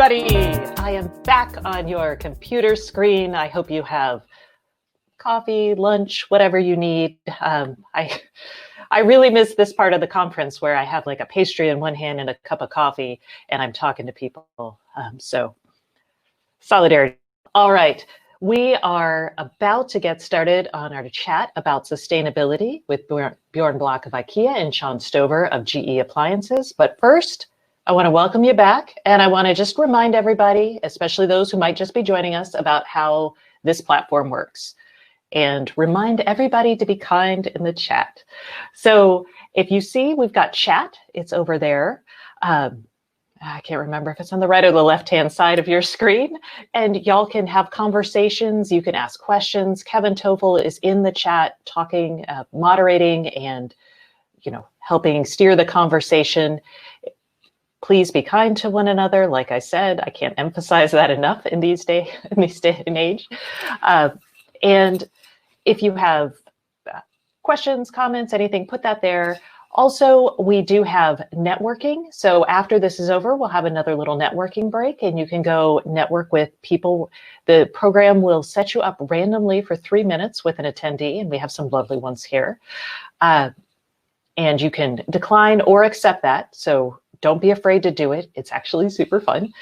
everybody. I am back on your computer screen. I hope you have coffee, lunch, whatever you need. I really miss this part of the conference where I have like a pastry in one hand and a cup of coffee and I'm talking to people. So solidarity. All right. We are about to get started on our chat about sustainability with Björn Block of IKEA and Shawn Stover of GE Appliances. But first, I want to welcome you back, and I want to just remind everybody, especially those who might just be joining us, about how this platform works, and remind everybody to be kind in the chat. So if you see we've got chat, it's over there. I can't remember if it's on the right or the left-hand side of your screen, and y'all can have conversations. You can ask questions. Kevin Toffel is in the chat talking, moderating, and helping steer the conversation. Please be kind to one another. Like I said, I can't emphasize that enough in this day and age. And if you have questions, comments, anything, put that there. Also, we do have networking. So after this is over, we'll have another little networking break and you can go network with people. The program will set you up randomly for 3 minutes with an attendee, and we have some lovely ones here. And you can decline or accept that. So don't be afraid to do it. It's actually super fun.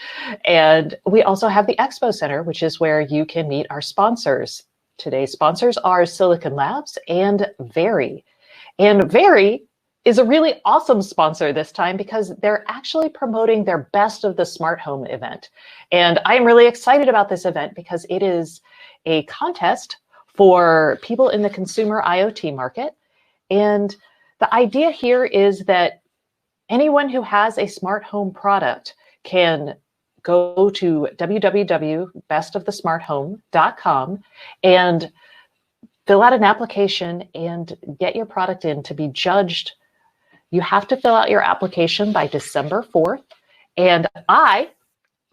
And we also have the Expo Center, which is where you can meet our sponsors. Today's sponsors are Silicon Labs and Very. And Very is a really awesome sponsor this time because they're actually promoting their Best of the Smart Home event. And I'm really excited about this event because it is a contest for people in the consumer IoT market. And the idea here is that anyone who has a smart home product can go to www.bestofthesmarthome.com and fill out an application and get your product in to be judged. You have to fill out your application by December 4th, and I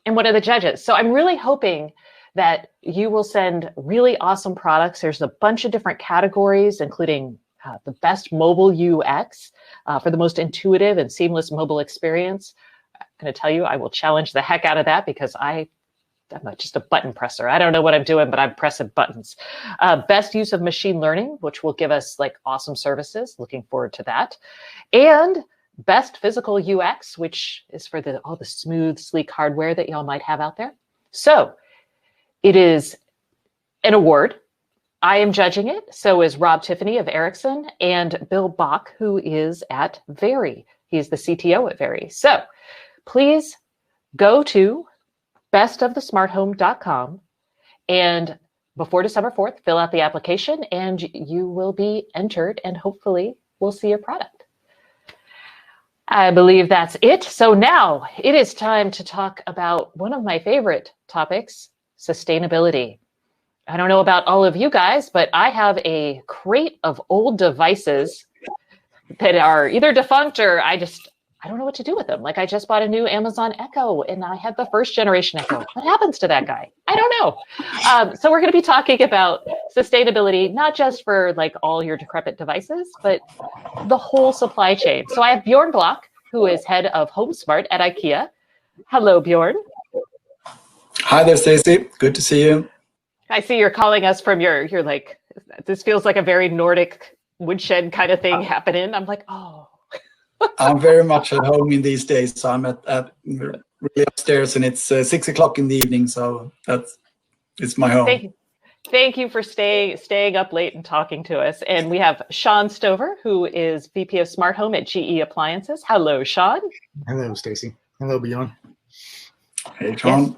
am one of the judges. So I'm really hoping that you will send really awesome products. There's a bunch of different categories, including the best mobile UX for the most intuitive and seamless mobile experience. I'm going to tell you, I will challenge the heck out of that because I'm just a button presser. I don't know what I'm doing, but I'm pressing buttons. Best use of machine learning, which will give us like awesome services. Looking forward to that. And best physical UX, which is for all the smooth, sleek hardware that y'all might have out there. So it is an award. I am judging it. So is Rob Tiffany of Ericsson and Bill Bach, who is at Very. He's the CTO at Very. So please go to bestofthesmarthome.com and before December 4th, fill out the application and you will be entered and hopefully we'll see your product. I believe that's it. So now it is time to talk about one of my favorite topics, sustainability. I don't know about all of you guys, but I have a crate of old devices that are either defunct or I don't know what to do with them. Like I just bought a new Amazon Echo and I had the first generation Echo. What happens to that guy? I don't know. So we're going to be talking about sustainability, not just for like all your decrepit devices, but the whole supply chain. So I have Björn Block, who is head of HomeSmart at IKEA. Hello, Björn. Hi there, Stacey. Good to see you. I see you're calling us from your like, this feels like a very Nordic woodshed kind of thing happening. I'm like, oh. I'm very much at home in these days. So I'm at really upstairs and it's 6 o'clock in the evening. So it's my home. Thank you for staying up late and talking to us. And we have Shawn Stover, who is VP of Smart Home at GE Appliances. Hello, Shawn. Hello, Stacey. Hello, Björn. Hey, Shawn. Yes.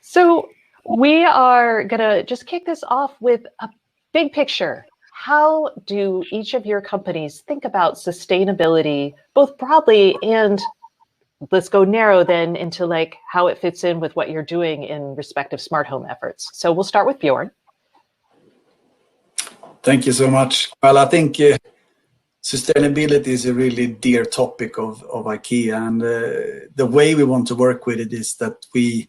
So we are going to just kick this off with a big picture. How do each of your companies think about sustainability, both broadly and let's go narrow then into like how it fits in with what you're doing in respective smart home efforts? So we'll start with Björn. Thank you so much. Well, I think sustainability is a really dear topic of IKEA, and the way we want to work with it is that we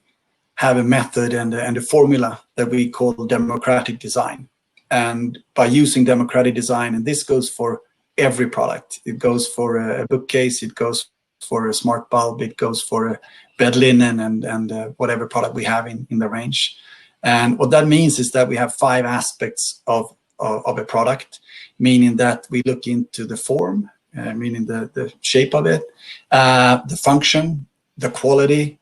have a method and a formula that we call democratic design. And by using democratic design, and this goes for every product, it goes for a bookcase, it goes for a smart bulb, it goes for a bed linen and whatever product we have in the range. And what that means is that we have 5 aspects of a product, meaning that we look into the form, meaning the shape of it, the function, the quality,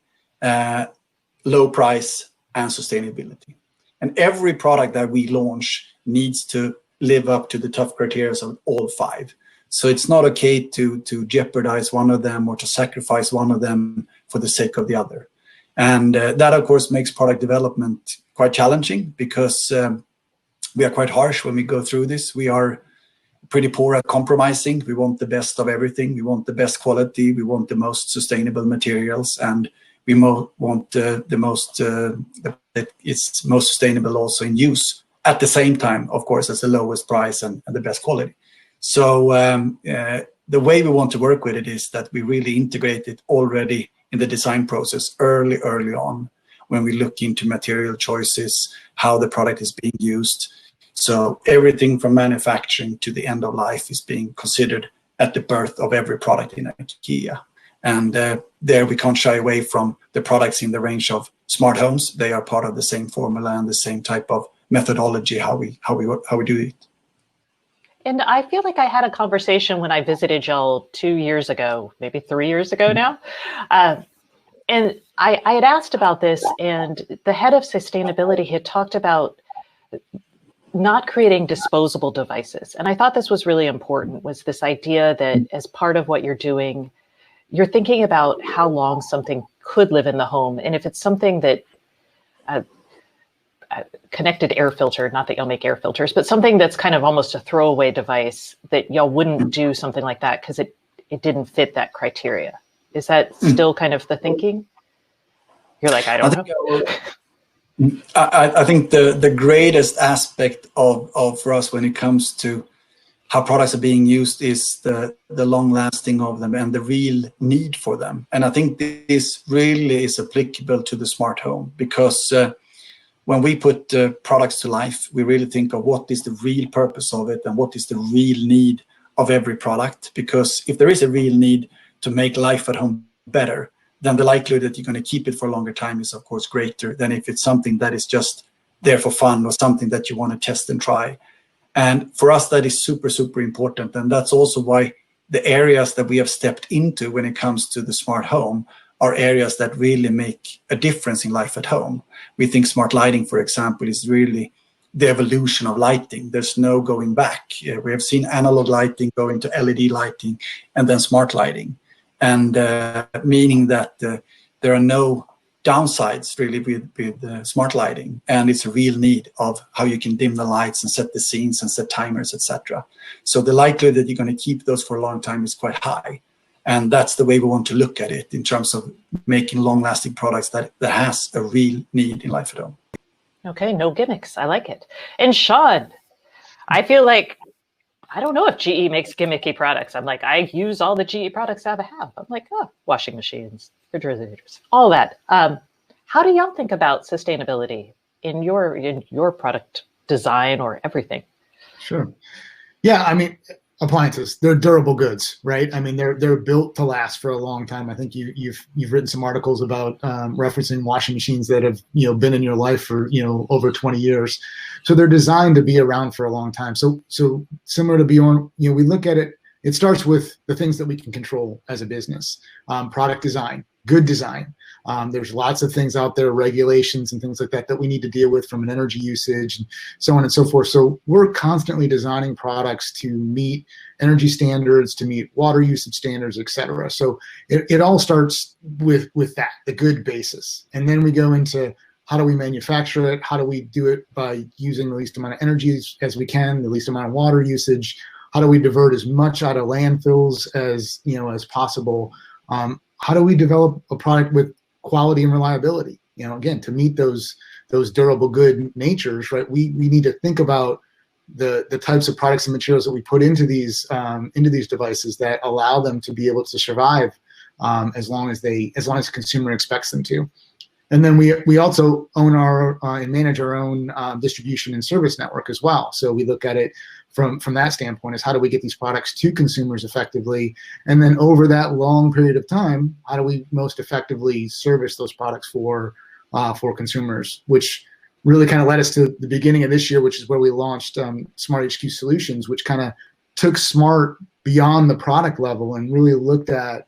low price, and sustainability. And every product that we launch needs to live up to the tough criteria of all 5. So it's not okay to jeopardize one of them or to sacrifice one of them for the sake of the other. And that, of course, makes product development quite challenging because we are quite harsh when we go through this. We are pretty poor at compromising. We want the best of everything. We want the best quality. We want the most sustainable materials, and we want that it's most sustainable also in use at the same time, of course, as the lowest price and the best quality. So the way we want to work with it is that we really integrate it already in the design process early on, when we look into material choices, how the product is being used. So everything from manufacturing to the end of life is being considered at the birth of every product in IKEA. And there we can't shy away from the products in the range of smart homes. They are part of the same formula and the same type of methodology, how we do it. And I feel like I had a conversation when I visited y'all 2 years ago, maybe 3 years ago now. And I had asked about this, and the head of sustainability had talked about not creating disposable devices. And I thought this was really important, was this idea that as part of what you're doing, you're thinking about how long something could live in the home. And if it's something that connected air filter, not that y'all make air filters, but something that's kind of almost a throwaway device, that y'all wouldn't do something like that because it didn't fit that criteria. Is that still kind of the thinking? You're like, I don't know. I think the greatest aspect of for us when it comes to how products are being used is the long lasting of them and the real need for them. And I think this really is applicable to the smart home, because when we put products to life, we really think of what is the real purpose of it and what is the real need of every product. Because if there is a real need to make life at home better, then the likelihood that you're going to keep it for a longer time is, of course, greater than if it's something that is just there for fun or something that you want to test and try. And for us, that is super, super important. And that's also why the areas that we have stepped into when it comes to the smart home are areas that really make a difference in life at home. We think smart lighting, for example, is really the evolution of lighting. There's no going back. We have seen analog lighting go into LED lighting and then smart lighting. And meaning that there are no downsides really with smart lighting, and it's a real need of how you can dim the lights and set the scenes and set timers, etc. So the likelihood that you're going to keep those for a long time is quite high, and that's the way we want to look at it in terms of making long-lasting products that has a real need in life at home. Okay, no gimmicks. I like it. And Shawn, I feel like, I don't know if GE makes gimmicky products. I'm like, I use all the GE products I have. I'm like, washing machines, refrigerators, all that. How do y'all think about sustainability in your product design or everything? Sure. Yeah, I mean, appliances, they're durable goods, right? I mean, they're built to last for a long time. I think you've written some articles about referencing washing machines that have been in your life for over 20 years. So they're designed to be around for a long time. So similar to Björn, we look at it. It starts with the things that we can control as a business. Product design, good design. There's lots of things out there, regulations and things like that we need to deal with from an energy usage and so on and so forth. So we're constantly designing products to meet energy standards, to meet water usage standards, et cetera. So it all starts with that, the good basis. And then we go into how do we manufacture it? How do we do it by using the least amount of energy as we can, the least amount of water usage? How do we divert as much out of landfills as possible? How do we develop a product with quality and reliability? Again, to meet those durable good natures, right? We need to think about the types of products and materials that we put into these devices that allow them to be able to survive as long as the consumer expects them to. And then we also own and manage our own distribution and service network as well. So we look at it from that standpoint is how do we get these products to consumers effectively, and then over that long period of time, how do we most effectively service those products for consumers, which really kind of led us to the beginning of this year, which is where we launched Smart HQ Solutions, which kind of took smart beyond the product level and really looked at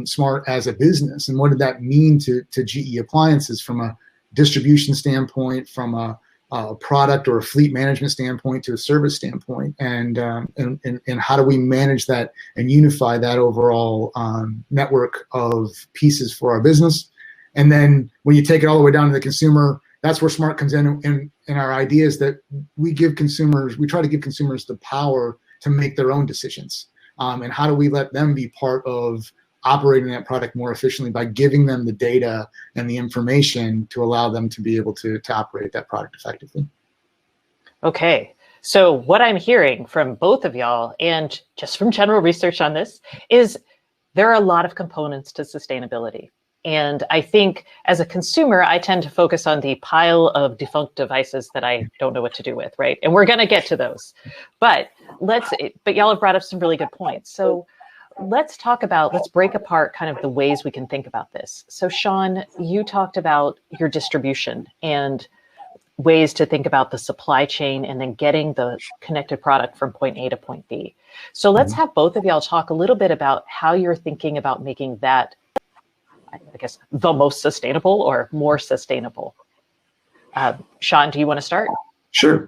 smart as a business and what did that mean to GE Appliances from a distribution standpoint, from a product or a fleet management standpoint to a service standpoint, and how do we manage that and unify that overall network of pieces for our business. And then when you take it all the way down to the consumer, that's where smart comes in our ideas that we try to give consumers the power to make their own decisions. And how do we let them be part of operating that product more efficiently by giving them the data and the information to allow them to be able to operate that product effectively. Okay, so what I'm hearing from both of y'all, and just from general research on this, is there are a lot of components to sustainability. And I think as a consumer, I tend to focus on the pile of defunct devices that I don't know what to do with, right? And we're going to get to those. But y'all have brought up some really good points. So let's break apart kind of the ways we can think about this. So Shawn, you talked about your distribution and ways to think about the supply chain and then getting the connected product from point A to point B. So let's have both of y'all talk a little bit about how you're thinking about making that, I guess, the most sustainable or more sustainable. Shawn, do you want to start? Sure.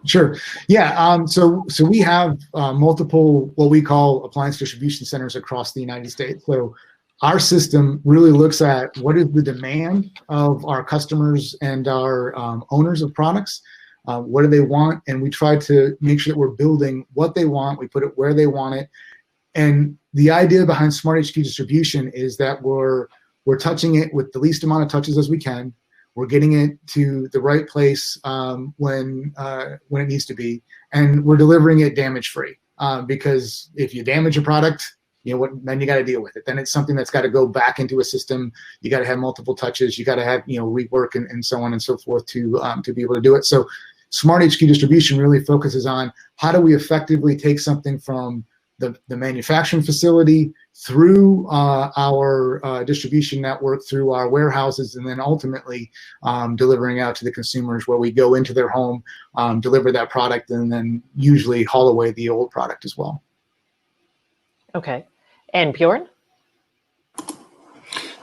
Yeah. So we have multiple what we call appliance distribution centers across the United States. So our system really looks at what is the demand of our customers and our owners of products. What do they want? And we try to make sure that we're building what they want. We put it where they want it. And the idea behind Smart HQ distribution is that we're touching it with the least amount of touches as we can. We're getting it to the right place when it needs to be, and we're delivering it damage-free. Because if you damage a product, then you got to deal with it. Then it's something that's got to go back into a system. You got to have multiple touches. You got to have rework and so on and so forth to be able to do it. So Smart HQ distribution really focuses on how do we effectively take something from the manufacturing facility through our distribution network, through our warehouses, and then ultimately delivering out to the consumers where we go into their home, deliver that product, and then usually haul away the old product as well. Okay. And Björn?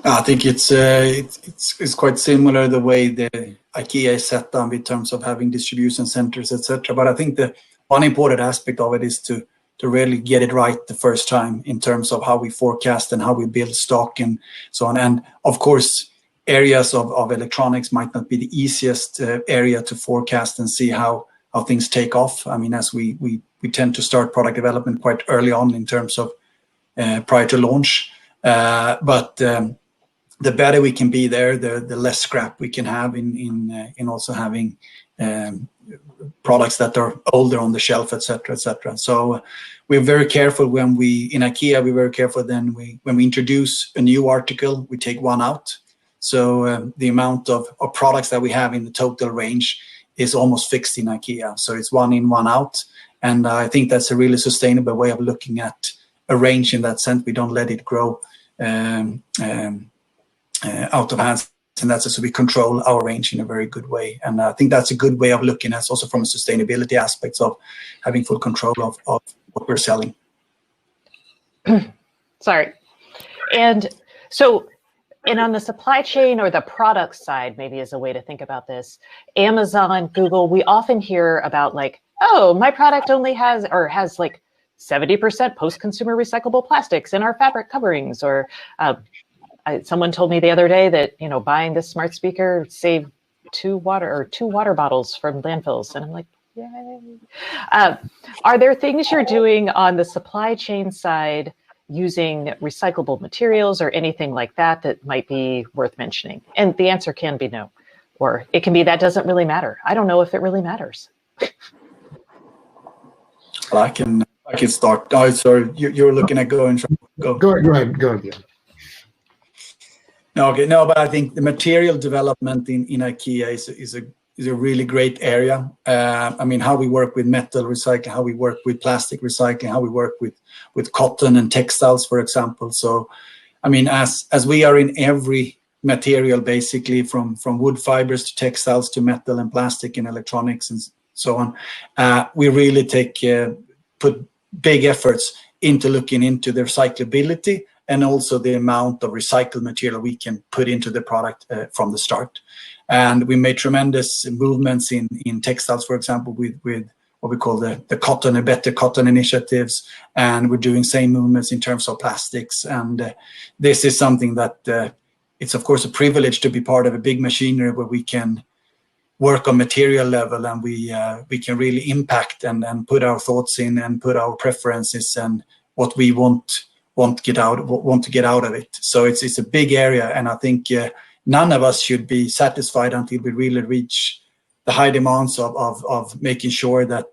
I think it's quite similar the way the IKEA is set up in terms of having distribution centers, etc. But I think the one important aspect of it is to really get it right the first time in terms of how we forecast and how we build stock and so on. And of course, areas of electronics might not be the easiest area to forecast and see how things take off. I mean, as we tend to start product development quite early on in terms of prior to launch. But the better we can be there, the less scrap we can have in also having products that are older on the shelf, etc., etc. So we're very careful in IKEA. We're very careful then when we introduce a new article, we take one out. So the amount of products that we have in the total range is almost fixed in IKEA. So it's one in, one out, and I think that's a really sustainable way of looking at a range in that sense. We don't let it grow out of hands. And that's so we control our range in a very good way. And I think that's a good way of looking at also from a sustainability aspects of having full control of what we're selling. Sorry. And so, on the supply chain or the product side, maybe is a way to think about this, Amazon, Google, we often hear about like, oh, my product only has like 70% post-consumer recyclable plastics in our fabric coverings, or someone told me the other day that, buying this smart speaker saved two water bottles from landfills. And I'm like, yay. Are there things you're doing on the supply chain side using recyclable materials or anything like that might be worth mentioning? And the answer can be no, or it can be that doesn't really matter. I don't know if it really matters. Well, I can start. Oh, sorry, you're looking at going. Go ahead. Yeah. Okay, no, but I think the material development in IKEA is a is a really great area. I mean, how we work with metal recycling, how we work with plastic recycling, how we work with cotton and textiles, for example. So, I mean, as we are in every material, basically from wood fibers to textiles to metal and plastic and electronics and so on, we really put big efforts into looking into the recyclability and also the amount of recycled material we can put into the product from the start. And we made tremendous movements in textiles, for example, with what we call the cotton and better cotton initiatives. And we're doing same movements in terms of plastics. And this is something that it's, of course, a privilege to be part of a big machinery where we can work on material level and we can really impact and put our thoughts in and put our preferences and what we want to get out of it. So it's a big area, and I think none of us should be satisfied until we really reach the high demands of making sure that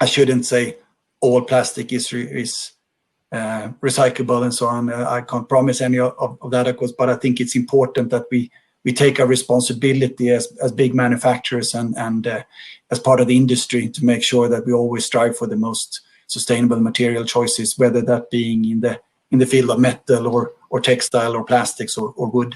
I shouldn't say all plastic is recyclable and so on. I can't promise any of that, of course, but I think it's important that we take our responsibility as big manufacturers and as part of the industry to make sure that we always strive for the most sustainable material choices, whether that being in the field of metal or textile or plastics or wood.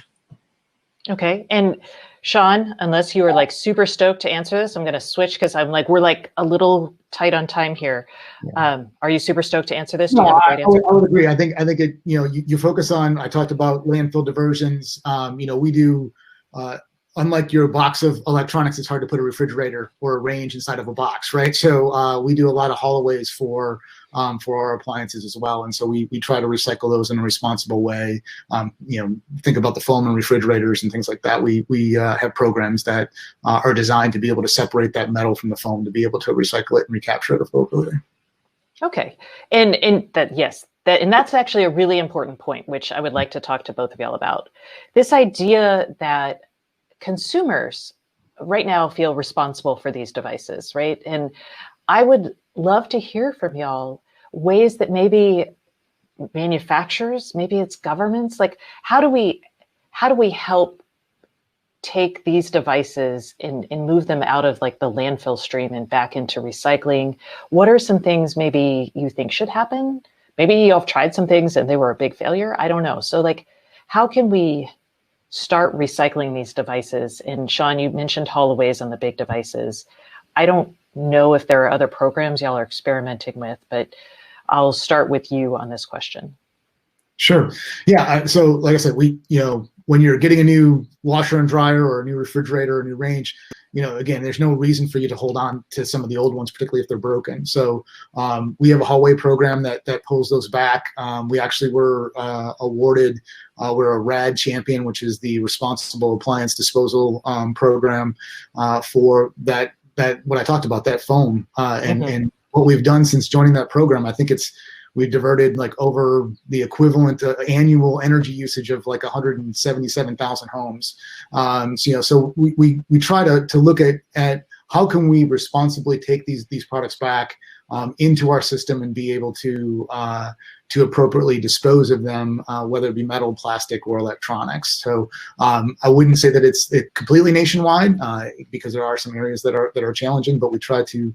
Okay. And Shawn, unless you are like super stoked to answer this, I'm going to switch because we're like a little tight on time here. Yeah. Are you super stoked to answer this? Do you have a great answer? I would agree. I think it, you focus on, I talked about landfill diversions. We do, unlike your box of electronics, it's hard to put a refrigerator or a range inside of a box, right? So we do a lot of hauloways for our appliances as well, and so we try to recycle those in a responsible way. Think about the foam and refrigerators and things like that. We have programs that are designed to be able to separate that metal from the foam to be able to recycle it and recapture it appropriately. Okay, and that yes. And that's actually a really important point, which I would like to talk to both of y'all about. This idea that consumers right now feel responsible for these devices, right? And I would love to hear from y'all ways that maybe manufacturers, maybe it's governments, like how do we help take these devices and move them out of like the landfill stream and back into recycling? What are some things maybe you think should happen? Maybe you've tried some things and they were a big failure. I don't know. So like, how can we start recycling these devices? And Shawn, you mentioned haulaways on the big devices. I don't know if there are other programs y'all are experimenting with, but I'll start with you on this question. Sure. Yeah. So like I said, when you're getting a new washer and dryer or a new refrigerator or a new range, again, there's no reason for you to hold on to some of the old ones, particularly if they're broken. So we have a hallway program that pulls those back. We actually were awarded, we're a RAD champion, which is the Responsible Appliance Disposal program for that what I talked about, that foam. And what we've done since joining that program, I think we've diverted like over the equivalent annual energy usage of like 177,000 homes. So we try to look at how can we responsibly take these products back into our system and be able to appropriately dispose of them, whether it be metal, plastic, or electronics. So I wouldn't say that it's completely nationwide because there are some areas that are challenging, but we try to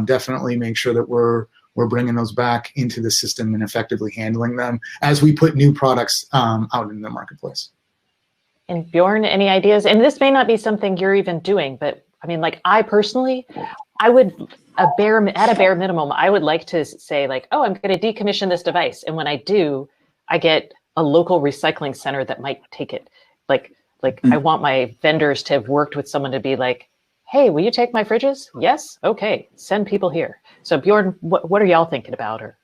definitely make sure that we're bringing those back into the system and effectively handling them as we put new products out in the marketplace. And Björn, any ideas? And this may not be something you're even doing, but I mean, like I personally, I would at a bare minimum, I would like to say like, oh, I'm going to decommission this device. And when I do, I get a local recycling center that might take it. Like I want my vendors to have worked with someone to be like, hey, will you take my fridges? Yes. Okay. Send people here. So Björn, what are y'all thinking about her?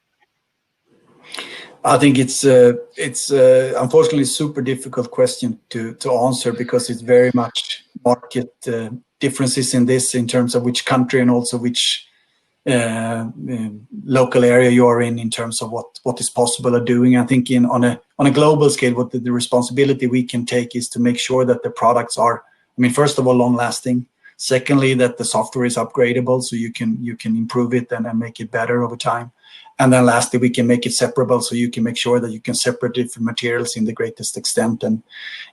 I think it's unfortunately a super difficult question to answer because it's very much market differences in this in terms of which country and also which local area you are in terms of what is possible of doing. I think on a global scale, what the responsibility we can take is to make sure that the products are, first of all, long lasting. Secondly, that the software is upgradable so you can improve it and make it better over time. And then lastly, we can make it separable so you can make sure that you can separate different materials in the greatest extent.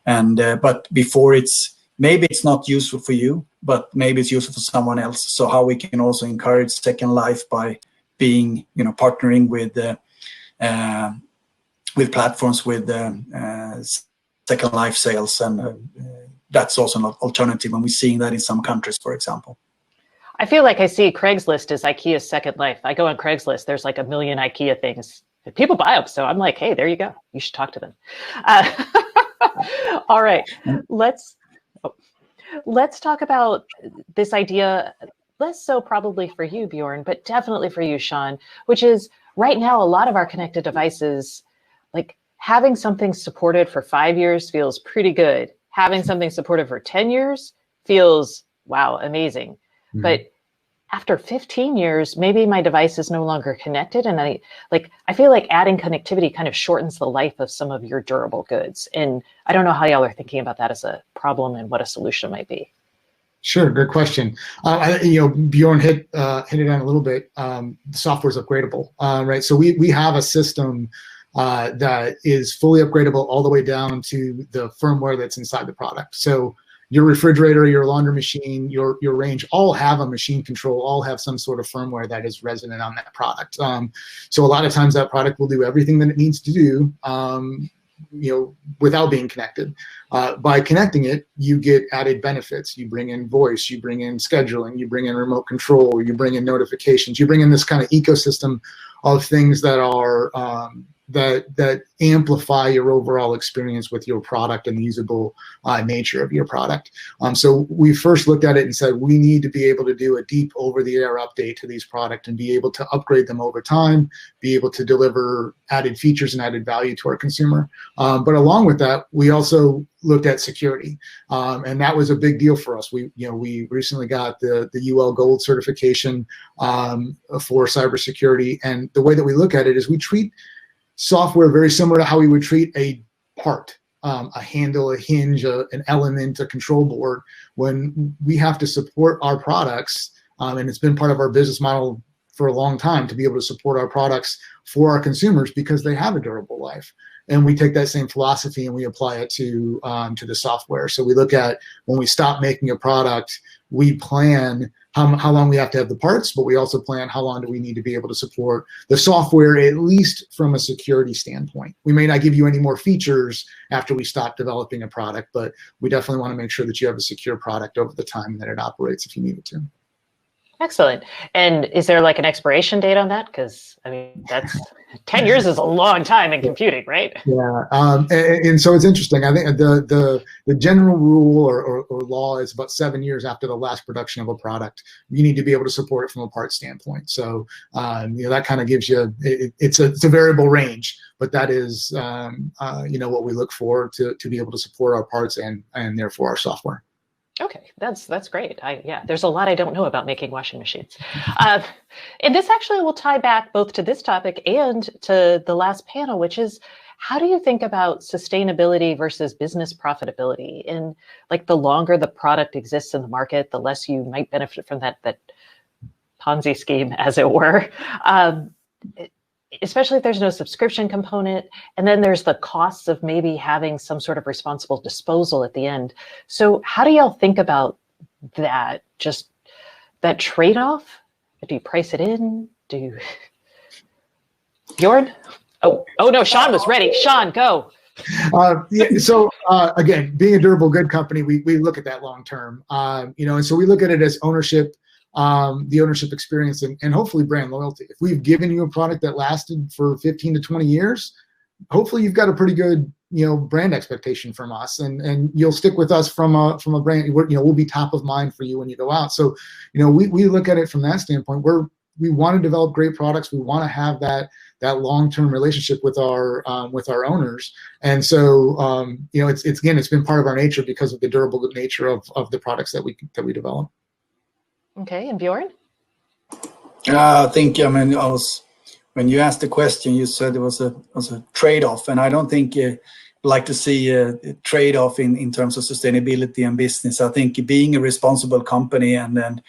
But before it's maybe it's not useful for you, but maybe it's useful for someone else. So how we can also encourage second life by being, partnering with platforms with second life sales, and that's also an alternative, and we're seeing that in some countries, for example. I feel like I see Craigslist as IKEA's second life. I go on Craigslist, there's like 1 million IKEA things. People buy them, so I'm like, hey, there you go. You should talk to them. All right, let's talk about this idea, less so probably for you, Björn, but definitely for you, Shawn, which is right now, a lot of our connected devices, like having something supported for 5 years feels pretty good. Having something supported for 10 years feels, wow, amazing. Mm-hmm. But after 15 years, maybe my device is no longer connected. And I feel like adding connectivity kind of shortens the life of some of your durable goods. And I don't know how y'all are thinking about that as a problem and what a solution might be. Sure, good question. Björn hit it on a little bit. The software is upgradable, right? So we have a system that is fully upgradable all the way down to the firmware that's inside the product. So your refrigerator, your laundry machine, your range, all have a machine control, all have some sort of firmware that is resonant on that product. So a lot of times that product will do everything that it needs to do, without being connected. By connecting it, you get added benefits. You bring in voice, you bring in scheduling, you bring in remote control, you bring in notifications, you bring in this kind of ecosystem of things that are that amplify your overall experience with your product and the usable nature of your product. So we first looked at it and said, we need to be able to do a deep over-the-air update to these products and be able to upgrade them over time, be able to deliver added features and added value to our consumer. But along with that, we also looked at security, and that was a big deal for us. We recently got the UL Gold certification for cybersecurity, and the way that we look at it is we treat software very similar to how we would treat a part, a handle, a hinge, an element, a control board. When we have to support our products, and it's been part of our business model for a long time to be able to support our products for our consumers because they have a durable life. And we take that same philosophy and we apply it to the software. So we look at when we stop making a product, we plan how long we have to have the parts, but we also plan how long do we need to be able to support the software, at least from a security standpoint. We may not give you any more features after we stop developing a product, but we definitely want to make sure that you have a secure product over the time that it operates if you need it to. Excellent. And is there like an expiration date on that? Because I mean, that's 10 years is a long time in computing, right? Yeah. And so it's interesting. I think the general rule or law is about 7 years after the last production of a product, you need to be able to support it from a part standpoint. So that kind of gives you it's a variable range, but that is what we look for to be able to support our parts and therefore our software. Okay, that's great. There's a lot I don't know about making washing machines. And this actually will tie back both to this topic and to the last panel, which is how do you think about sustainability versus business profitability? And like the longer the product exists in the market, the less you might benefit from that Ponzi scheme, as it were. Especially if there's no subscription component. And then there's the costs of maybe having some sort of responsible disposal at the end. So how do y'all think about that? Just that trade-off? Do you price it in? Björn? Oh no, Shawn was ready. Shawn, go. Again, being a durable good company, we look at that long term. And so we look at it as ownership, the ownership experience, and hopefully brand loyalty. If we've given you a product that lasted for 15 to 20 years, hopefully you've got a pretty good brand expectation from us, and you'll stick with us from a brand. We'll be top of mind for you when you go out. So we look at it from that standpoint. We want to develop great products. We want to have that long-term relationship with our owners, and so it's been part of our nature because of the durable nature of the products that we develop. Okay, and Björn? I think when you asked the question, you said it was a trade-off, and I don't think you like to see a trade-off in terms of sustainability and business. I think being a responsible company and then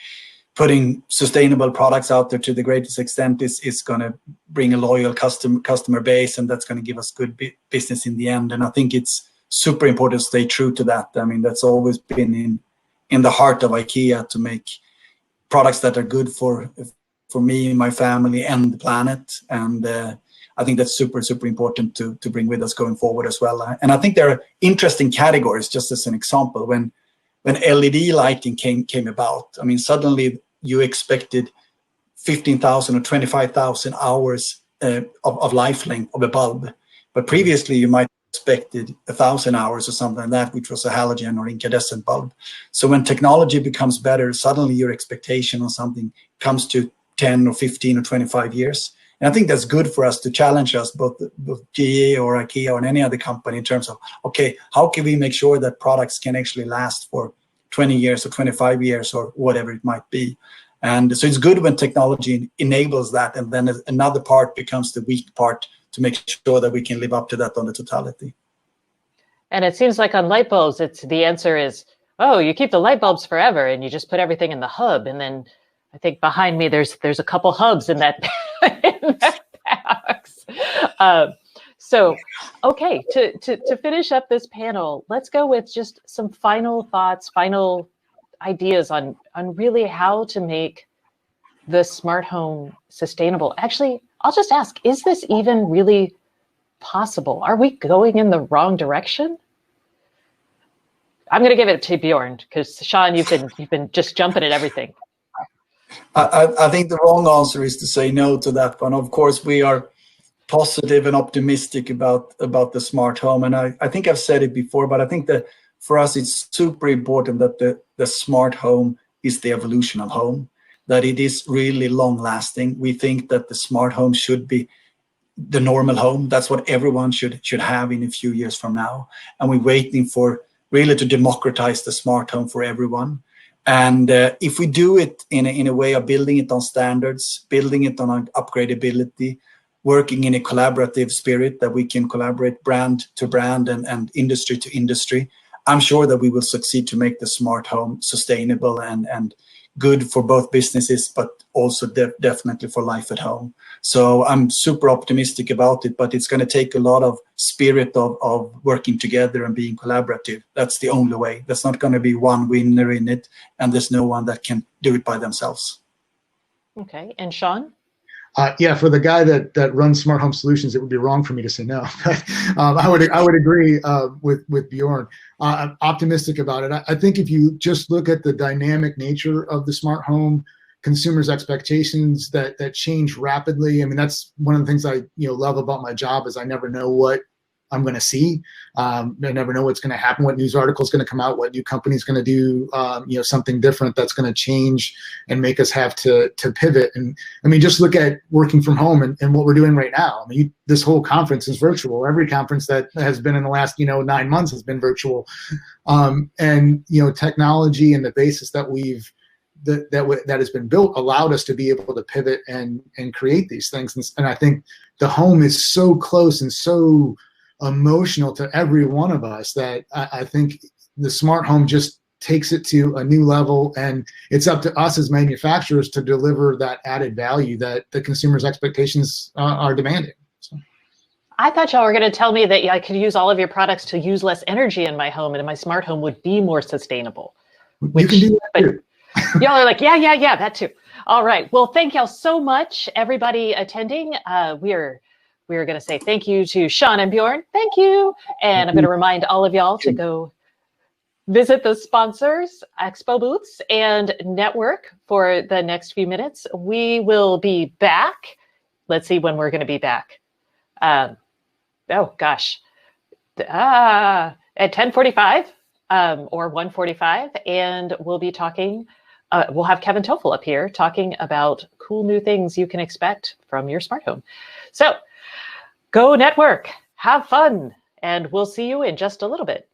putting sustainable products out there to the greatest extent is going to bring a loyal customer base, and that's going to give us good business in the end. And I think it's super important to stay true to that. I mean, that's always been in the heart of IKEA, to make products that are good for me, my family, and the planet. And I think that's super, super important to bring with us going forward as well. And I think there are interesting categories, just as an example, when LED lighting came about. I mean, suddenly you expected 15,000 or 25,000 hours of life length of a bulb. But previously you might have expected 1,000 hours or something like that, which was a halogen or incandescent bulb. So when technology becomes better, suddenly your expectation on something comes to 10 or 15 or 25 years. And I think that's good for us to challenge us, both GE or IKEA or any other company, in terms of, okay, how can we make sure that products can actually last for 20 years or 25 years or whatever it might be. And so it's good when technology enables that, and then another part becomes the weak part to make sure that we can live up to that on the totality. And it seems like on light bulbs, the answer is, oh, you keep the light bulbs forever and you just put everything in the hub. And then I think behind me, there's a couple hubs in that, in that box. So, okay, to finish up this panel, let's go with just some final thoughts, final ideas on really how to make the smart home sustainable. Actually, I'll just ask, is this even really possible? Are we going in the wrong direction? I'm going to give it to Björn, because Shawn, you've been just jumping at everything. I think the wrong answer is to say no to that one. Of course, we are positive and optimistic about the smart home. And I think I've said it before, but I think that for us, it's super important that the smart home is the evolution of home, that it is really long lasting. We think that the smart home should be the normal home. That's what everyone should have in a few years from now. And we're waiting for really to democratize the smart home for everyone. And if we do it in a way of building it on standards, building it on upgradability, working in a collaborative spirit that we can collaborate brand to brand and industry to industry, I'm sure that we will succeed to make the smart home sustainable and good for both businesses, but also definitely for life at home. So I'm super optimistic about it, but it's going to take a lot of spirit of working together and being collaborative. That's the only way. There's not going to be one winner in it, and there's no one that can do it by themselves. Okay, and Shawn? Yeah, for the guy that runs Smart Home Solutions, it would be wrong for me to say no. I would agree with Björn. I'm optimistic about it. I think if you just look at the dynamic nature of the smart home, consumers' expectations that change rapidly. I mean, that's one of the things I love about my job, is I never know what I'm going to see. I never know what's going to happen, what news article is going to come out, what new company is going to do, something different that's going to change and make us have to pivot. And I mean, just look at working from home and what we're doing right now. I mean, this whole conference is virtual. Every conference that has been in the last 9 months has been virtual. And technology and the basis that that has been built allowed us to be able to pivot and create these things. And I think the home is so close and so emotional to every one of us that I think the smart home just takes it to a new level, and it's up to us as manufacturers to deliver that added value that the consumer's expectations are demanding. So. I thought y'all were going to tell me that I could use all of your products to use less energy in my home, and my smart home would be more sustainable. You can do that too. Y'all are like, yeah, that too. All right. Well, thank y'all so much, everybody attending. We're going to say thank you to Shawn and Björn. Thank you. And I'm going to remind all of y'all to go visit the sponsors, Expo booths, and network for the next few minutes. We will be back. Let's see when we're going to be back. At 10:45 or 1:45. And we'll be talking. We'll have Kevin Toffel up here talking about cool new things you can expect from your smart home. So, go network, have fun, and we'll see you in just a little bit.